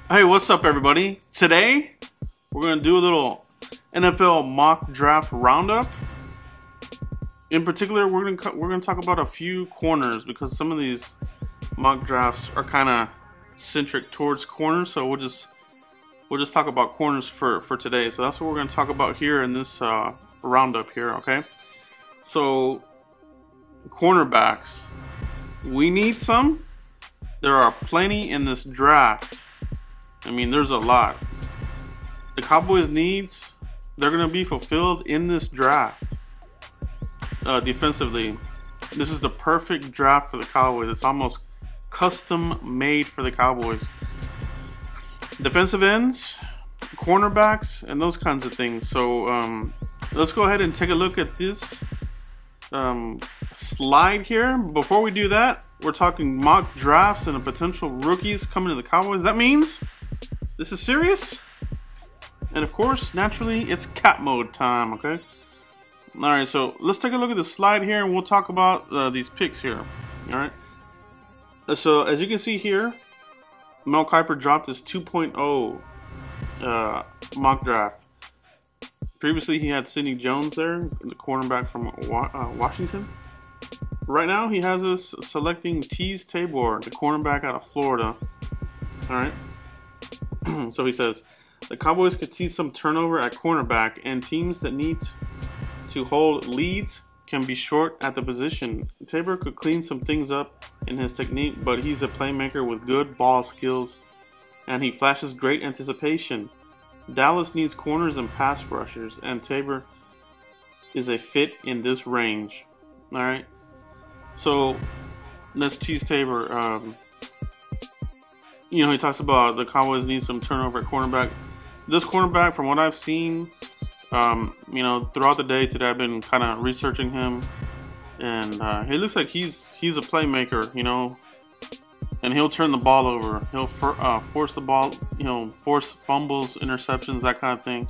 Hey, what's up, everybody? Today, we're going to do a little NFL mock draft roundup. In particular, we're going to talk about a few corners because some of these mock drafts are kind of centric towards corners. So we'll just talk about corners for today. So that's what we're going to talk about here in this roundup here. Okay. So cornerbacks, we need some. There are plenty in this draft. I mean, there's a lot. The Cowboys' needs, they're going to be fulfilled in this draft. Defensively, this is the perfect draft for the Cowboys. It's almost custom made for the Cowboys. Defensive ends, cornerbacks, and those kinds of things. So let's go ahead and take a look at this slide here. Before we do that, we're talking mock drafts and the potential rookies coming to the Cowboys. That means this is serious, and of course, naturally, it's cat mode time, okay? Alright, so let's take a look at the slide here, and we'll talk about these picks here, alright? So, as you can see here, Mel Kiper dropped his 2.0 mock draft. Previously, he had Sidney Jones there, the cornerback from Washington. Right now, he has us selecting Teez Tabor, the cornerback out of Florida, alright? So he says, the Cowboys could see some turnover at cornerback, and teams that need to hold leads can be short at the position. Tabor could clean some things up in his technique, but he's a playmaker with good ball skills, and he flashes great anticipation. Dallas needs corners and pass rushers, and Tabor is a fit in this range. Alright, so let's Teez Tabor. You know, he talks about the Cowboys need some turnover at cornerback. This cornerback, from what I've seen, you know, throughout the day today, I've been kind of researching him, and he looks like he's a playmaker, you know, and he'll turn the ball over. He'll force the ball, you know, force fumbles, interceptions, that kind of thing.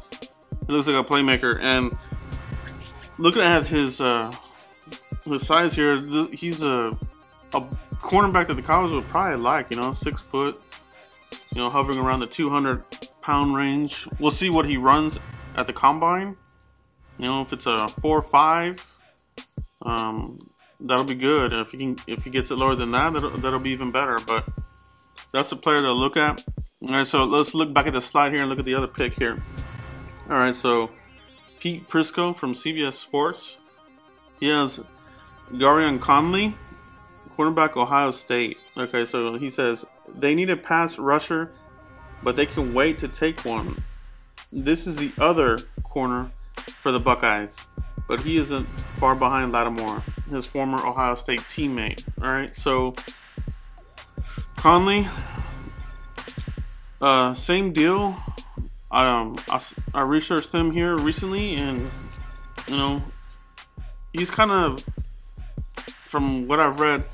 He looks like a playmaker, and looking at his size here, he's a cornerback that the Cowboys would probably like, you know, 6 foot, you know, hovering around the 200-pound range. We'll see what he runs at the combine. You know, if it's a 4.5, that'll be good. If he gets it lower than that, that'll be even better. But that's a player to look at. All right, so let's look back at the slide here and look at the other pick here. All right, so Pete Prisco from CBS Sports. He has Gareon Conley, cornerback, Ohio State. Okay, so he says they need a pass rusher, but they can wait to take one. This is the other corner for the Buckeyes, but he isn't far behind Lattimore, his former Ohio State teammate. All right, so Conley, same deal. I researched him here recently, and you know, he's kind of, from what I've read,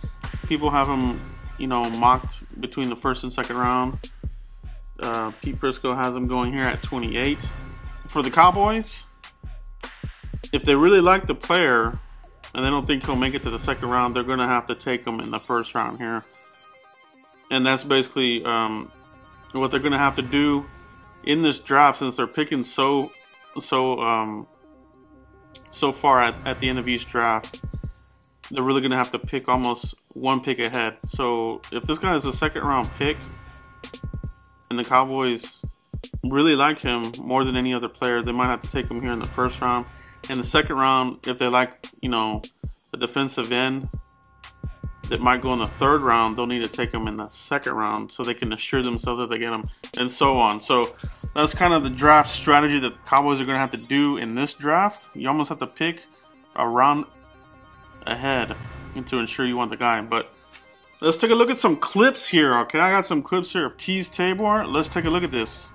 people have him, you know, mocked between the first and second round. Pete Prisco has him going here at 28. For the Cowboys, if they really like the player and they don't think he'll make it to the second round, they're going to have to take him in the first round here. And that's basically what they're going to have to do in this draft, since they're picking so far at the end of each draft. They're really going to have to pick almost one pick ahead. So if this guy is a second round pick and the Cowboys really like him more than any other player, they might have to take him here in the first round. In the second round, if they like, you know, a defensive end that might go in the third round, they'll need to take him in the second round so they can assure themselves that they get him, and so on. So that's kind of the draft strategy that the Cowboys are going to have to do in this draft. You almost have to pick a round ahead to ensure you want the guy. But let's take a look at some clips here. Okay, I got some clips here of Teez Tabor. Let's take a look at this.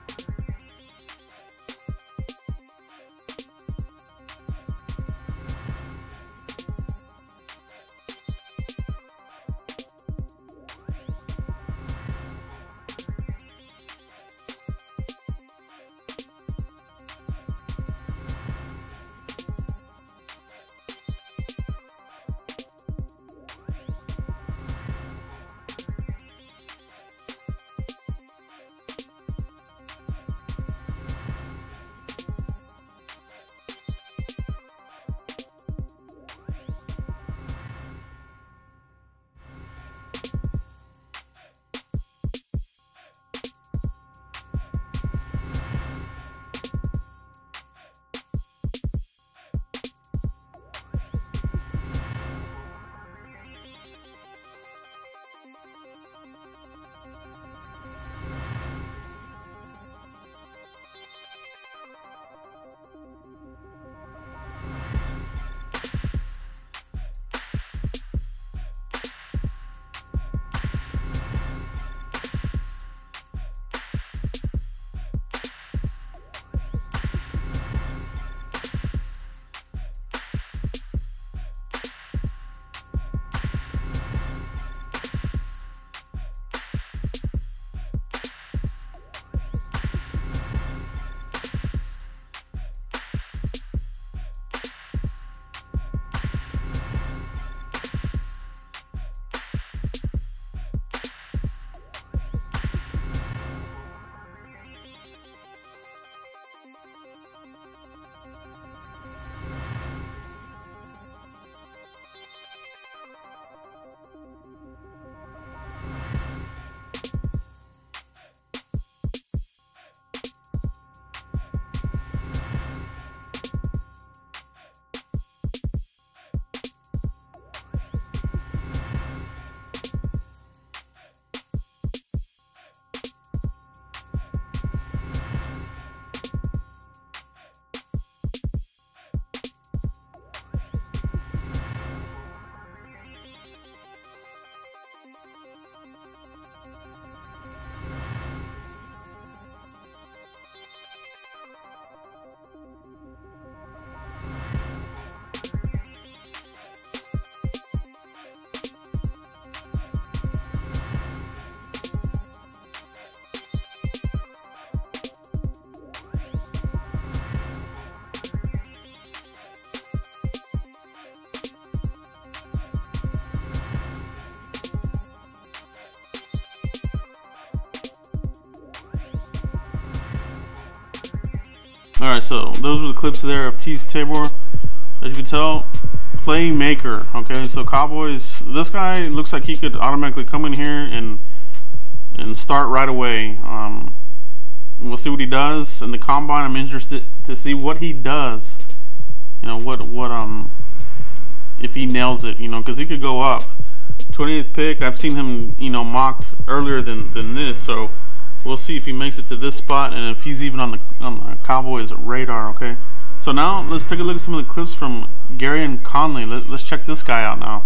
All right, so those were the clips there of Teez Tabor. As you can tell, playmaker. Okay, so Cowboys. This guy looks like he could automatically come in here and start right away. We'll see what he does in the combine. I'm interested to see what he does. You know, what if he nails it. You know, because he could go up. 20th pick. I've seen him, you know, mocked earlier than this. So we'll see if he makes it to this spot and if he's even on the Cowboys radar. Okay. So now let's take a look at some of the clips from Gareon Conley. Let's check this guy out now.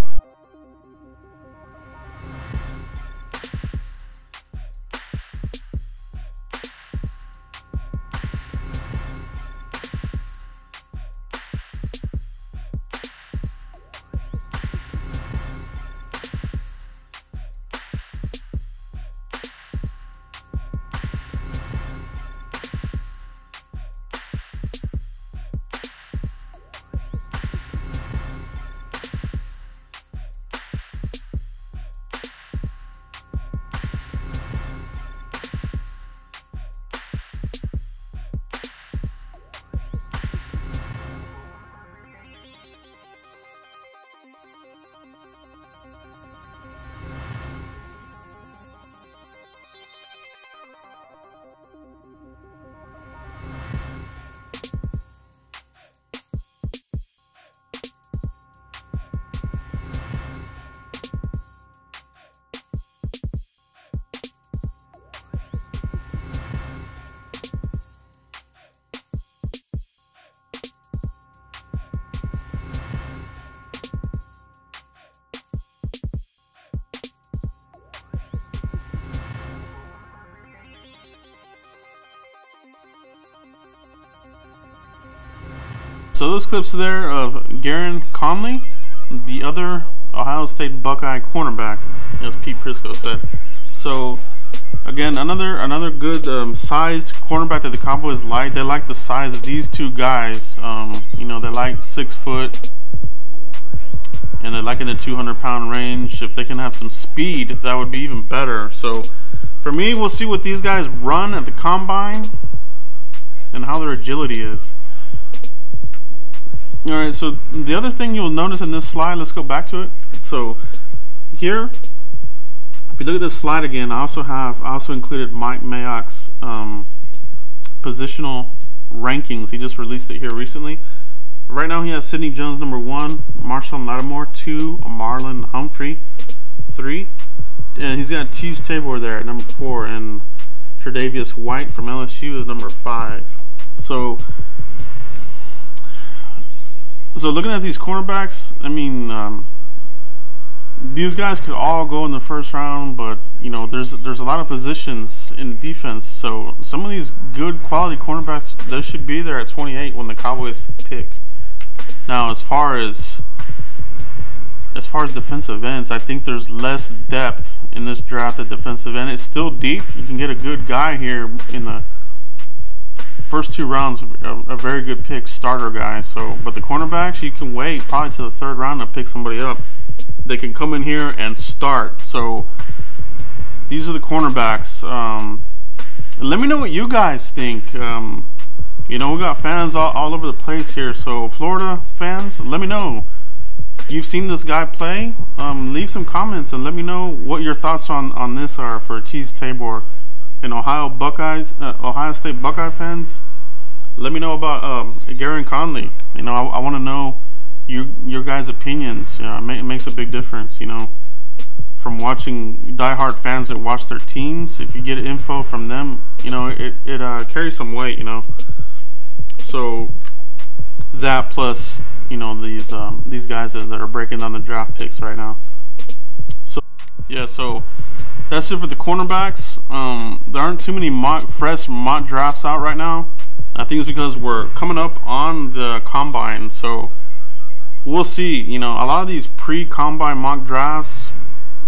So those clips there of Gareon Conley, the other Ohio State Buckeye cornerback, as Pete Prisco said. So again, another good sized cornerback that the Cowboys like. They like the size of these two guys. You know, they like 6 foot, and they're like in the 200-pound range. If they can have some speed, that would be even better. So for me, we'll see what these guys run at the combine and how their agility is. Alright, so the other thing you'll notice in this slide, let's go back to it. So here, if you look at this slide again, I also included Mike Mayock's positional rankings. He just released it here recently. Right now he has Sidney Jones number 1, Marshawn Lattimore 2, Marlon Humphrey 3, and he's got Teez Tabor there at number 4, and Tre'Davious White from LSU is number 5. So looking at these cornerbacks, I mean, these guys could all go in the first round, but you know, there's a lot of positions in defense. So some of these good quality cornerbacks, they should be there at 28 when the Cowboys pick. Now, as far as defensive ends, I think there's less depth in this draft at defensive end. It's still deep. You can get a good guy here in the first 2 rounds, a very good pick, starter guy. So, but the cornerbacks, you can wait probably to the 3rd round to pick somebody up. They can come in here and start. So these are the cornerbacks. Let me know what you guys think. You know, we got fans all over the place here. So Florida fans, let me know. You've seen this guy play. Leave some comments and let me know what your thoughts on this are for Teez Tabor. And Ohio State Buckeye fans, let me know about Gareon Conley. You know, I want to know your guys' opinions. You know, it makes a big difference. You know, from watching diehard fans that watch their teams, if you get info from them, you know, it carries some weight. You know, so that plus, you know, these guys that are breaking down the draft picks right now. So yeah, so that's it for the cornerbacks. There aren't too many fresh mock drafts out right now. I think it's because we're coming up on the combine, so we'll see. You know, a lot of these pre-combine mock drafts,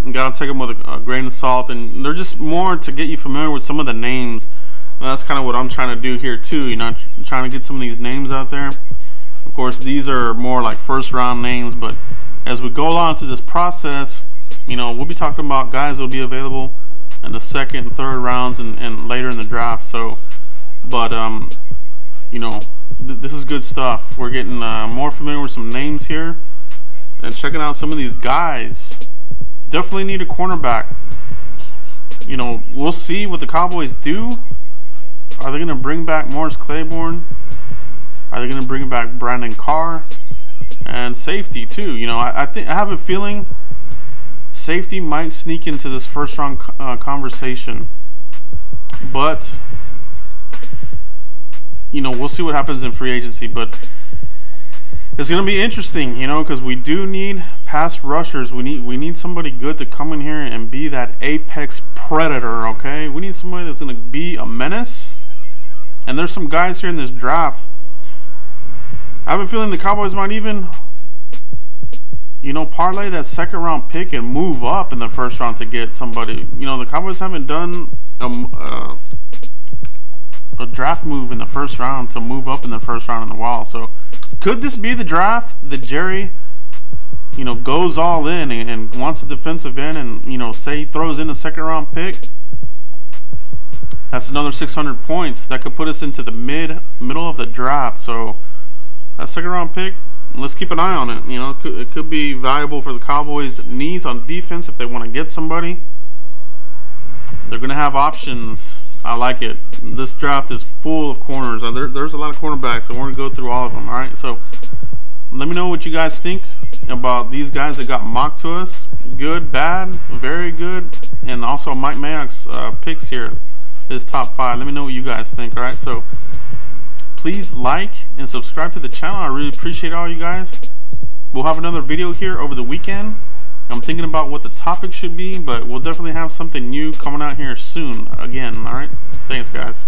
you gotta take them with a grain of salt, and they're just more to get you familiar with some of the names. And that's kind of what I'm trying to do here too. You know, trying to get some of these names out there. Of course, these are more like first-round names, but as we go along through this process, you know, we'll be talking about guys that will be available in the 2nd and 3rd rounds and later in the draft. So, but you know, this is good stuff. We're getting more familiar with some names here and checking out some of these guys. Definitely need a cornerback. You know, we'll see what the Cowboys do. Are they going to bring back Morris Claiborne? Are they going to bring back Brandon Carr? And safety too. You know, I have a feeling safety might sneak into this first round conversation. But you know, we'll see what happens in free agency. But it's going to be interesting, you know, because we do need pass rushers. We need somebody good to come in here and be that apex predator. Okay, we need somebody that's going to be a menace. And there's some guys here in this draft. I have a feeling the Cowboys might even, you know, parlay that second round pick and move up in the first round to get somebody. You know, the Cowboys haven't done a draft move in the first round to move up in the first round in the while. So could this be the draft that Jerry, you know, goes all in and wants a defensive end, and, you know, say he throws in a second round pick? That's another 600 points. That could put us into the middle of the draft. So that second round pick, let's keep an eye on it. You know, it could be valuable for the Cowboys' needs on defense if they want to get somebody. They're going to have options. I like it. This draft is full of corners. There's a lot of cornerbacks, and we're going to go through all of them. All right, so let me know what you guys think about these guys that got mocked to us. Good, bad, very good, and also Mike Mayock's picks here, his top 5. Let me know what you guys think. All right, so please like and subscribe to the channel. I really appreciate all you guys. We'll have another video here over the weekend. I'm thinking about what the topic should be, but we'll definitely have something new coming out here soon again. All right, thanks guys.